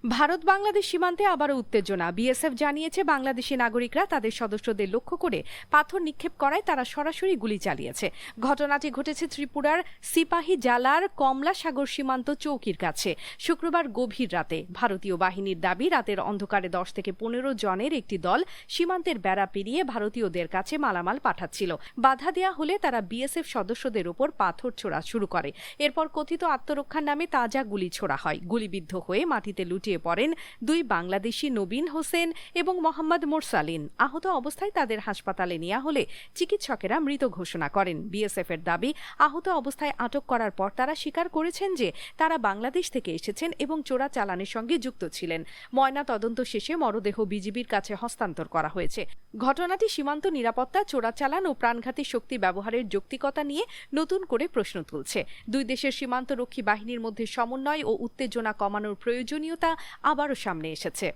ভারত বাংলাদেশ সীমান্তে আবারও উত্তেজনা। বিএসএফ জানিয়েছে বাংলাদেশি নাগরিকরা তাদের সদস্যদের লক্ষ্য করে পাথর নিক্ষেপ করায় তারা সরাসরি গুলি চালিয়েছে। ঘটনাটি ঘটেছে ত্রিপুরার সিপাহী জালার কমলা সাগর সীমান্ত চৌকির কাছে শুক্রবার গভীর রাতে। ভারতীয় বাহিনীর দাবি, রাতের অন্ধকারে 10 থেকে 15 জনের একটি দল সীমান্তের বেড়া পেরিয়ে ভারতীয়দের কাছে মালামাল পাঠাচ্ছিল। বাধা দেয়া হলে তারা বিএসএফ সদস্যদের ওপর পাথর ছোড়া শুরু করে। এরপর কথিত আত্মরক্ষার নামে তাজা গুলি ছোড়া হয়। গুলিবিদ্ধ হয়ে মাটিতে লুটিয়ে পড়েন দুই বাংলাদেশি, নবীন হোসেন এবং মোহাম্মদ মোরসালিন। আহত অবস্থায় তাদের হাসপাতালে নেওয়া হলে চিকিৎসকেরা মৃত ঘোষণা করেন। বিএসএফ এর দাবি, আহত অবস্থায় আটক করার পর তারা স্বীকার করেছেন যে তারা বাংলাদেশ থেকে এসেছেন এবং চোরাচালানের সঙ্গে যুক্ত ছিলেন। ময়না তদন্ত শেষে মরদেহ বিজিবির কাছে হস্তান্তর করা হয়েছে। ঘটনাটি সীমান্ত নিরাপত্তা, চোরাচালান ও প্রাণঘাতী শক্তি ব্যবহারের যৌক্তিকতা নিয়ে নতুন করে প্রশ্ন তুলছে। দুই দেশের সীমান্তরক্ষী বাহিনীর মধ্যে সমন্বয় ও উত্তেজনা কমানোর প্রয়োজনীয়তা আবারও সামনে এসেছে।